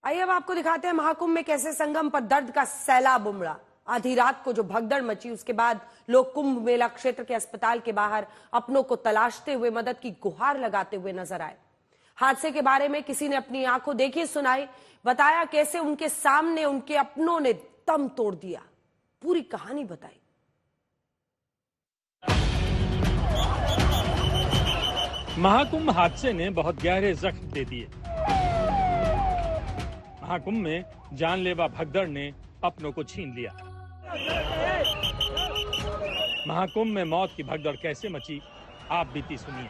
आइए अब आपको दिखाते हैं महाकुंभ में कैसे संगम पर दर्द का सैलाब उमड़ा। आधी रात को जो भगदड़ मची, उसके बाद लोग कुंभ मेला क्षेत्र के अस्पताल के बाहर अपनों को तलाशते हुए मदद की गुहार लगाते हुए नजर आए। हादसे के बारे में किसी ने अपनी आंखों देखी सुनाई, बताया कैसे उनके सामने उनके अपनों ने दम तोड़ दिया। पूरी कहानी बताई। महाकुंभ हादसे ने बहुत गहरे जख्म दे दिए। महाकुंभ में जानलेवा भगदड़ ने अपनों को छीन लिया। महाकुंभ में मौत की भगदड़ कैसे मची, आप बीती सुनिए।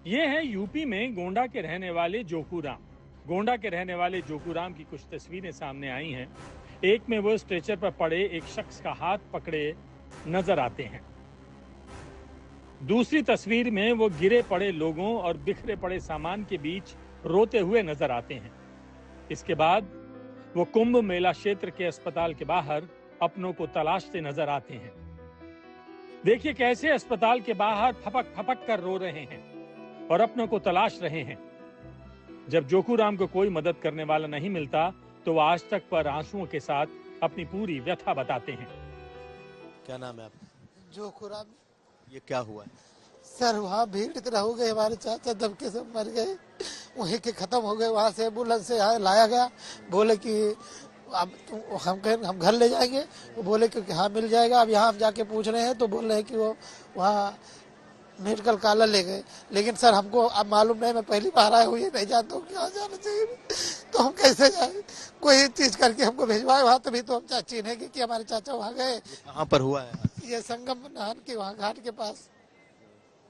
ये है यूपी में गोंडा के रहने वाले जोकू राम। गोंडा के रहने वाले जोकू राम की कुछ तस्वीरें सामने आई हैं। एक में वो स्ट्रेचर पर पड़े एक शख्स का हाथ पकड़े नजर आते हैं। दूसरी तस्वीर में वो गिरे पड़े लोगों और बिखरे पड़े सामान के बीच रोते हुए नजर आते हैं। इसके बाद वो कुंभ मेला क्षेत्र के अस्पताल के बाहर अपनों को तलाशते नजर आते हैं। देखिए कैसे अस्पताल के बाहर फपक फपक कर रो रहे हैं और अपनों को तलाश रहे हैं। जब जोकू राम को कोई मदद करने वाला नहीं मिलता तो वो आज तक पर आंसुओं के साथ अपनी पूरी व्यथा बताते हैं। क्या नाम है आपका? जोकू राम। ये क्या हुआ है? सर वहाँ भीड़ इतना हो गई, हमारे चाचा दबके से मर गए, वहीं के खत्म हो गए। वहाँ से एम्बुलेंस से यहाँ लाया गया, बोले कि अब हम घर ले जाएंगे। वो बोले कि हाँ मिल जाएगा। अब यहाँ हम जाके पूछ रहे हैं तो बोल रहे हैं कि वो वहाँ मेडिकल कॉलेज ले गए। लेकिन सर हमको अब मालूम नहीं, मैं पहली बार आया हूँ, ये नहीं जानता हूँ कहाँ जाना चाहिए, तो हम कैसे जाए? कोई चीज करके हमको भिजवाए वहाँ, तभी तो हम चिन्हेंगे कि हमारे चाचा वहाँ गए। कहाँ पर हुआ है? ये संगम नहर के वहाँ घाट के पास।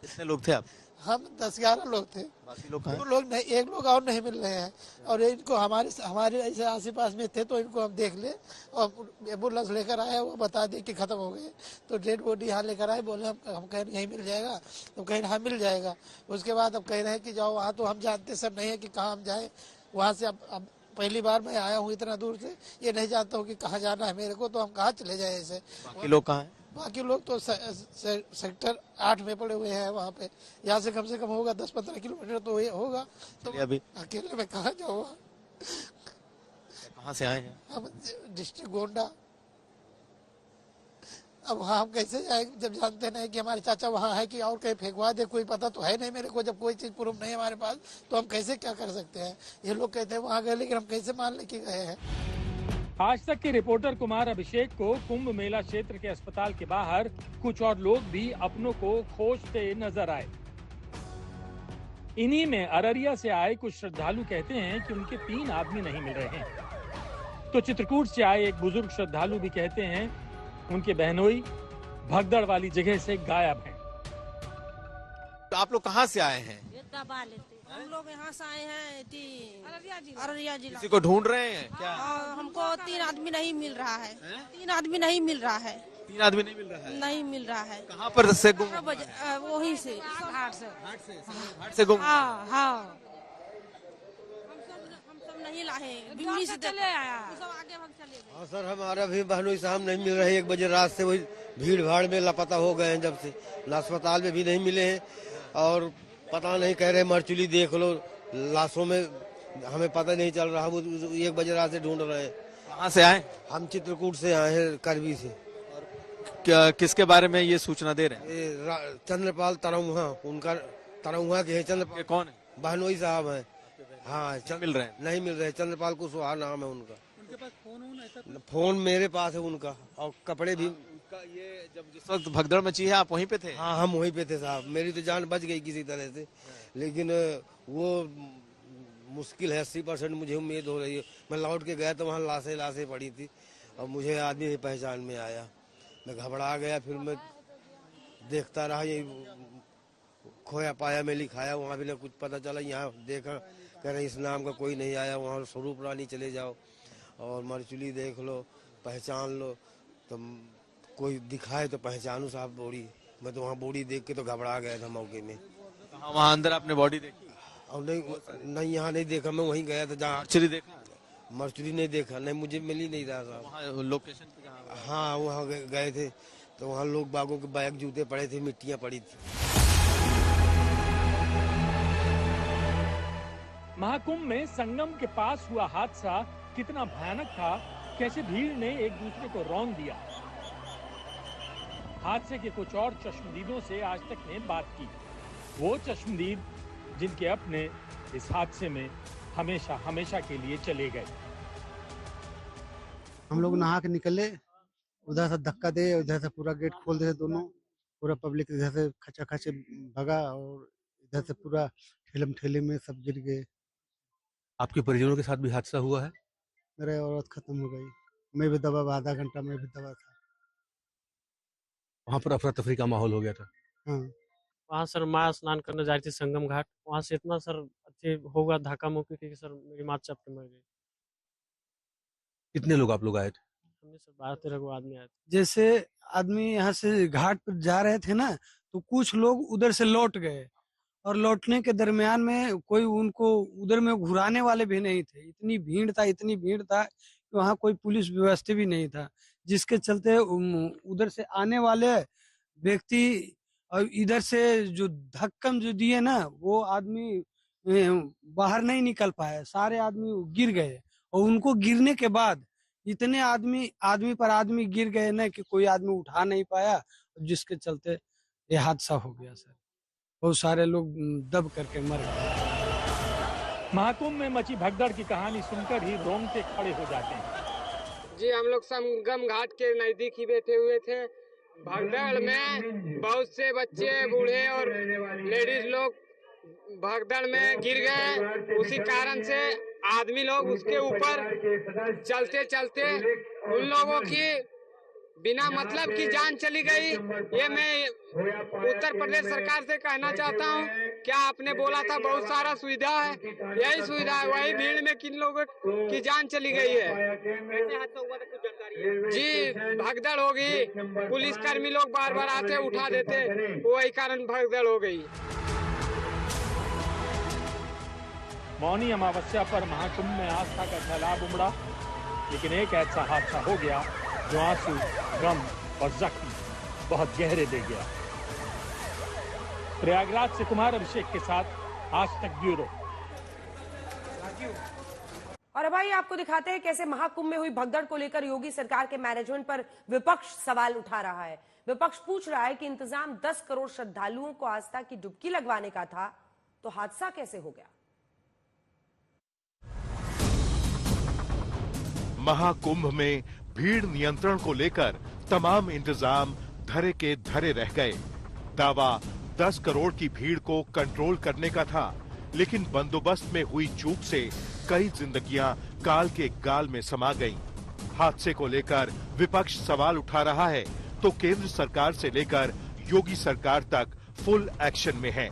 कितने लोग थे आप? हम 10-11 लोग थे। बाकी लोग कहाँ? दो लोग नहीं, एक लोग और नहीं मिल रहे हैं। और इनको हमारे ऐसे आस पास में थे तो इनको हम देख ले और एम्बुलेंस लेकर आए, वो बता दिए कि खत्म हो गए। तो डेड बॉडी यहाँ लेकर आए, बोले हम कह रहे यहीं मिल जाएगा, तो कहीं हाँ मिल जाएगा। उसके बाद अब कह रहे हैं कि जाओ वहाँ, तो हम जानते सर नहीं है कि कहाँ हम जाए वहाँ से। अब पहली बार मैं आया हूँ इतना दूर से, ये नहीं जानता हूँ कि कहाँ जाना है मेरे को, तो हम कहाँ चले जाए ऐसे। बाकी लोग कहाँ हैं? बाकी लोग तो सेक्टर 8 में पड़े हुए हैं। वहाँ पे यहाँ से कम होगा 10-15 किलोमीटर तो ये होगा। तो अभी अकेले में कहाँ जाऊँगा? कहाँ से आए हैं? हम डिस्ट्रिक्ट गोंडा। अब वहाँ हम कैसे जाएंगे जब जानते नहीं कि हमारे चाचा वहाँ है कि और कहीं फेंकवा दे, कोई पता तो है नहीं मेरे को। जब कोई चीज प्रूफ नहीं है हमारे पास तो हम कैसे क्या कर सकते हैं? ये लोग कहते हैं वहाँ गए, लेकिन हम कैसे मान ले कि गए हैं? आज तक के रिपोर्टर कुमार अभिषेक को कुंभ मेला क्षेत्र के अस्पताल के बाहर कुछ और लोग भी अपनों को खोजते नजर आए। इन्हीं में अररिया से आए कुछ श्रद्धालु कहते हैं कि उनके 3 आदमी नहीं मिल रहे हैं। तो चित्रकूट से आए एक बुजुर्ग श्रद्धालु भी कहते हैं उनके बहनोई भगदड़ वाली जगह से गायब हैं। तो आप लोग कहाँ से आए हैं? हम लोग यहाँ से आए हैं अररिया जिला। किसी को ढूंढ रहे हैं क्या? हमको 3 आदमी नहीं मिल रहा है। 3 आदमी नहीं मिल रहा है। 3 आदमी नहीं मिल रहा है? नहीं मिल रहा है। कहाँ पर से गुम? वहीं से घाट से गुम? हाँ हम सब नहीं लाए, बिजली से चले आया। आगे हम चले गए। हाँ सर, हमारा भी बहनोई साहब नहीं मिल रहे। 1 बजे रात से वही भीड़ भाड़ में लापता हो गए हैं। जब से अस्पताल में भी नहीं मिले हैं और पता नहीं, कह रहे मरचुली देख लो, लाशों में हमें पता नहीं चल रहा। वो 1 बजे रात से ढूंढ रहे हैं। कहाँ से आए? हम चित्रकूट से आए हैं, करवी से। क्या किसके बारे में ये सूचना दे रहे हैं? चंद्रपाल तरौहा, उनका तरौहा के है। ये कौन है? बहनोई साहब है। हाँ, मिल रहे हैं? नहीं मिल रहे। चंद्रपाल कुशवाहा नाम है उनका। उनके पास फोन मेरे पास है उनका, और कपड़े भी। ये जब जिस वक्त भगदड़ मची है आप वहीं पे थे? हाँ, हम वहीं पे थे साहब। मेरी तो जान बच गई किसी तरह से, लेकिन वो मुश्किल है। 80% मुझे उम्मीद हो रही है। मैं लौट के गया तो वहाँ लाशें पड़ी थी और मुझे आदमी पहचान में आया। मैं घबरा गया, फिर मैं देखता रहा। ये खोया पाया में लिखाया, वहाँ भी ना कुछ पता चला। यहाँ देखा, कह रहे इस नाम का कोई नहीं आया। वहाँ स्वरूप रानी चले जाओ और मरचुली देख लो, पहचान लो। तो कोई दिखाए तो पहचानू साहब बॉडी। मैं तो वहाँ बॉडी देख के तो घबरा गया था मौके में। वहाँ अंदर आपने बॉडी देखी? और नहीं यहाँ नहीं देखा। मैं वहीं गया था जहाँ मरचुली देखा। मरचुली नहीं देखा, नहीं मुझे मिल ही नहीं रहा साहब। लोकेशन पे कहाँ? हाँ, वहाँ गए थे तो वहाँ लोग बागों के बैग जूते पड़े थे, मिट्टियाँ पड़ी थी। महाकुंभ में संगम के पास हुआ हादसा कितना भयानक था, कैसे भीड़ ने एक दूसरे को रौंद दिया। हादसे के कुछ और चश्मदीदों से आज तक ने बात की, वो चश्मदीद जिनके अपने इस हादसे में हमेशा हमेशा के लिए चले गए। हम लोग नहा के निकले, उधर से धक्का दे, उधर से पूरा गेट खोल दे, दोनों पूरा पब्लिक इधर से खचा खचे भगा और इधर से पूरा ठेलम ठेले में सब गिर गए। आपके परिजनों के साथ भी हादसा हुआ है? मेरे औरत खत्म हो गई, मैं भी दबा, आधा घंटा में भी दबा था। वहाँ पर अफरा तफरी का माहौल हो गया था। हाँ, वहाँ सर माँ स्नान करने जा रही थी संगम घाट, वहाँ से इतना सर अच्छे होगा धक्का मुक्की कि सर मेरी माँ चप के मर गई। कितने लोग आप लोग आए थे? हमने सर 12-13 को आदमी आए थे। जैसे आदमी यहाँ से घाट पर जा रहे थे ना, तो कुछ लोग उधर से लौट गए और लौटने के दरमियान में कोई उनको उधर में घुराने वाले भी नहीं थे। इतनी भीड़ था कि वहाँ कोई पुलिस व्यवस्था भी नहीं था, जिसके चलते उधर से आने वाले व्यक्ति और इधर से जो धक्कम जो दिए ना, वो आदमी बाहर नहीं निकल पाए, सारे आदमी गिर गए और उनको गिरने के बाद इतने आदमी पर आदमी गिर गए ना कि कोई आदमी उठा नहीं पाया, जिसके चलते ये हादसा हो गया सर। बहुत सारे लोग दब करके मर गए। महाकुंभ में मची भगदड़ की कहानी सुनकर ही रोंगटे खड़े हो जाते हैं। जी, हम लोग संगम घाट के नजदीक ही बैठे हुए थे। भगदड़ में बहुत से बच्चे, बूढ़े और लेडीज लोग भगदड़ में गिर गए। उसी कारण से आदमी लोग उसके ऊपर चलते चलते उन लोगों की बिना मतलब की जान चली गई। ये मैं उत्तर प्रदेश सरकार से कहना चाहता हूँ, क्या आपने बोला था बहुत सारा सुविधा है, यही सुविधा है, वही भीड़ में किन लोगों की जान चली गई है। जी, भगदड़ हो गई, पुलिसकर्मी लोग बार बार आते उठा देते, वही कारण भगदड़ हो गई। मौनी अमावस्या पर महाकुंभ में आस्था का सैलाब उमड़ा, लेकिन एक ऐसा हादसा हो गया जो आंसू, गम और जख्म बहुत गहरे दे गया। प्रयागराज से कुमार अभिषेक के साथ आज तक ब्यूरो। और अब आइए आपको दिखाते हैं कैसे महाकुंभ में हुई भगदड़ को लेकर योगी सरकार के मैनेजमेंट पर विपक्ष सवाल उठा रहा है। विपक्ष पूछ रहा है कि इंतजाम 10 करोड़ श्रद्धालुओं को आस्था की डुबकी लगवाने का था, तो हादसा कैसे हो गया। महाकुंभ में भीड़ नियंत्रण को लेकर तमाम इंतजाम धरे के धरे रह गए। दावा 10 करोड़ की भीड़ को कंट्रोल करने का था, लेकिन बंदोबस्त में हुई चूक से कई जिंदगियां काल के गाल में समा गईं। हादसे को लेकर विपक्ष सवाल उठा रहा है, तो केंद्र सरकार से लेकर योगी सरकार तक फुल एक्शन में है।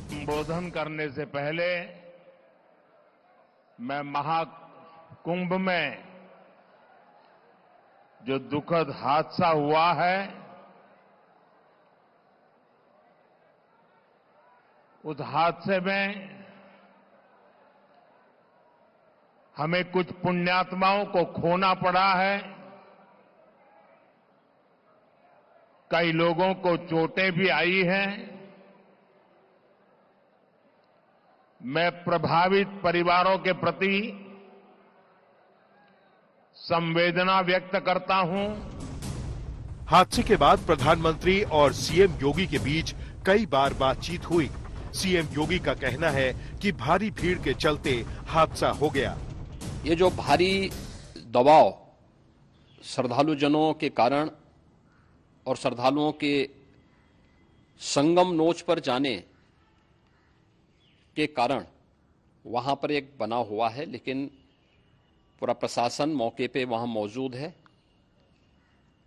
संबोधन करने से पहले मैं महाकुंभ में जो दुखद हादसा हुआ है, उस हादसे में हमें कुछ पुण्यात्माओं को खोना पड़ा है, कई लोगों को चोटें भी आई हैं। मैं प्रभावित परिवारों के प्रति संवेदना व्यक्त करता हूं। हादसे के बाद प्रधानमंत्री और सीएम योगी के बीच कई बार बातचीत हुई। सीएम योगी का कहना है कि भारी भीड़ के चलते हादसा हो गया। ये जो भारी दबाव श्रद्धालुजनों के कारण और श्रद्धालुओं के संगम नोच पर जाने के कारण वहां पर एक बना हुआ है, लेकिन पूरा प्रशासन मौके पे वहां मौजूद है।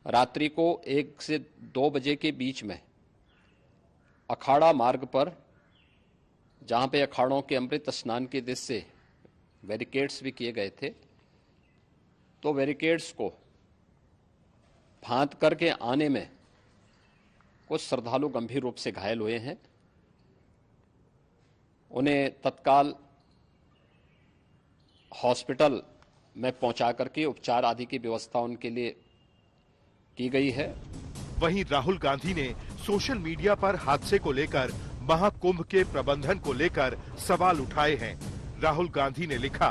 रात्रि को 1 से 2 बजे के बीच में अखाड़ा मार्ग पर, जहां पे अखाड़ों के अमृत स्नान के दृश्य से बैरिकेड्स भी किए गए थे, तो बैरिकेड्स को फांद करके आने में कुछ श्रद्धालु गंभीर रूप से घायल हुए हैं। उन्हें तत्काल हॉस्पिटल में पहुंचा करके उपचार आदि की व्यवस्था उनके लिए की गई है। वहीं राहुल गांधी ने सोशल मीडिया पर हादसे को लेकर महाकुंभ के प्रबंधन को लेकर सवाल उठाए हैं। राहुल गांधी ने लिखा,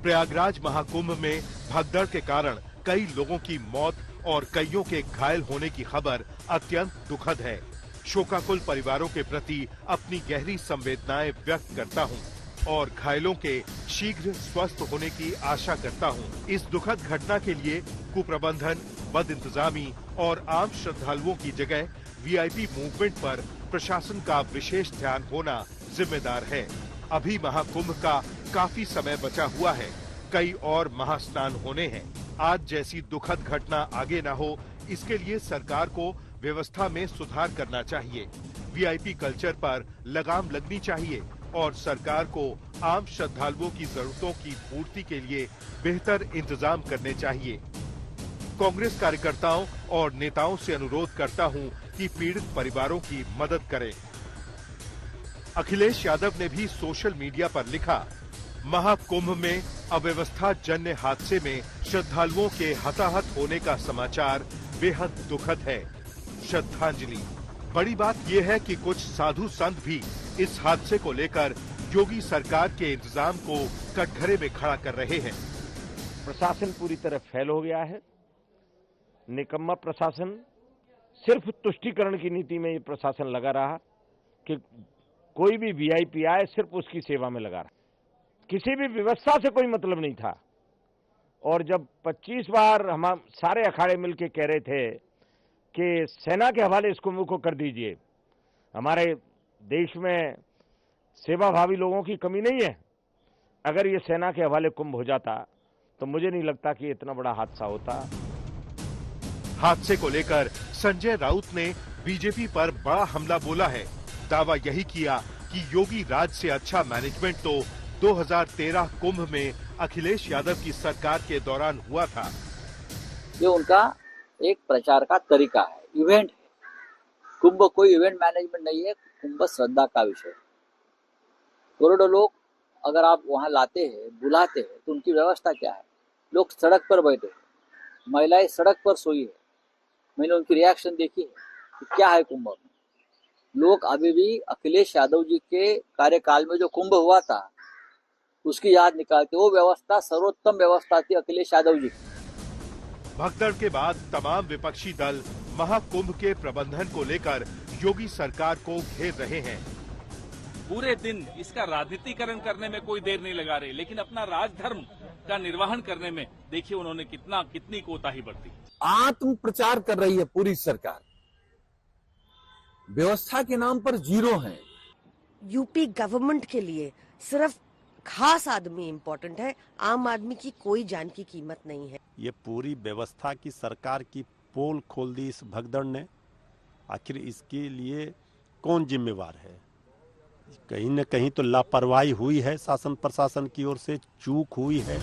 प्रयागराज महाकुंभ में भगदड़ के कारण कई लोगों की मौत और कईयों के घायल होने की खबर अत्यंत दुखद है। शोकाकुल परिवारों के प्रति अपनी गहरी संवेदनाएं व्यक्त करता हूं और घायलों के शीघ्र स्वस्थ होने की आशा करता हूं। इस दुखद घटना के लिए कुप्रबंधन, बदइंतजामी और आम श्रद्धालुओं की जगह वीआईपी मूवमेंट पर प्रशासन का विशेष ध्यान होना जिम्मेदार है। अभी महाकुंभ का काफी समय बचा हुआ है, कई और महास्नान होने हैं। आज जैसी दुखद घटना आगे न हो, इसके लिए सरकार को व्यवस्था में सुधार करना चाहिए। वीआईपी कल्चर पर लगाम लगनी चाहिए और सरकार को आम श्रद्धालुओं की जरूरतों की पूर्ति के लिए बेहतर इंतजाम करने चाहिए। कांग्रेस कार्यकर्ताओं और नेताओं से अनुरोध करता हूं कि पीड़ित परिवारों की मदद करें। अखिलेश यादव ने भी सोशल मीडिया पर लिखा, महाकुंभ में अव्यवस्था जन्य हादसे में श्रद्धालुओं के हताहत होने का समाचार बेहद दुखद है। श्रद्धांजलि। बड़ी बात यह है कि कुछ साधु संत भी इस हादसे को लेकर योगी सरकार के इंतजाम को कटघरे में खड़ा कर रहे हैं। प्रशासन पूरी तरह फेल हो गया है। निकम्मा प्रशासन, सिर्फ तुष्टीकरण की नीति में ये प्रशासन लगा रहा कि कोई भी वीआईपी आए सिर्फ उसकी सेवा में लगा रहा। किसी भी व्यवस्था से कोई मतलब नहीं था। और जब 25 बार हम सारे अखाड़े मिलकर कह रहे थे कि सेना के हवाले इस कुंभ को कर दीजिए, हमारे देश में सेवाभावी लोगों की कमी नहीं है। अगर ये सेना के हवाले कुंभ हो जाता तो मुझे नहीं लगता कि इतना बड़ा हादसा होता। हादसे को लेकर संजय राउत ने बीजेपी पर बड़ा हमला बोला है। दावा यही किया कि योगी राज से अच्छा मैनेजमेंट तो 2013 कुंभ में अखिलेश यादव की सरकार के दौरान हुआ था। ये उनका एक प्रचार का तरीका है, इवेंट है। कुंभ कोई इवेंट मैनेजमेंट नहीं है, कुंभ श्रद्धा का विषय है। करोड़ों लोग अगर आप वहां लाते हैं, बुलाते हैं, तो उनकी व्यवस्था क्या है? लोग सड़क पर बैठे हैं, महिलाएं सड़क पर सोई है। मैंने उनकी रिएक्शन देखी है कि क्या है कुंभ में। लोग अभी भी अखिलेश यादव जी के कार्यकाल में जो कुंभ हुआ था उसकी याद निकालते। वो व्यवस्था सर्वोत्तम व्यवस्था थी अखिलेश यादव जी। भगदड़ के बाद तमाम विपक्षी दल महाकुंभ के प्रबंधन को लेकर योगी सरकार को घेर रहे हैं। पूरे दिन इसका राजनीतिकरण करने में कोई देर नहीं लगा रहे, लेकिन अपना राजधर्म का निर्वहन करने में देखिए उन्होंने कितनी कोताही बरती। आत्म प्रचार कर रही है पूरी सरकार, व्यवस्था के नाम पर जीरो है। यूपी गवर्नमेंट के लिए सिर्फ खास आदमी इम्पोर्टेंट है, आम आदमी की कोई जान की कीमत नहीं है। ये पूरी व्यवस्था की सरकार की पोल खोल दी इस भगदड़ ने। आखिर इसके लिए कौन जिम्मेवार है? कहीं न कहीं तो लापरवाही हुई है, शासन प्रशासन की ओर से चूक हुई है।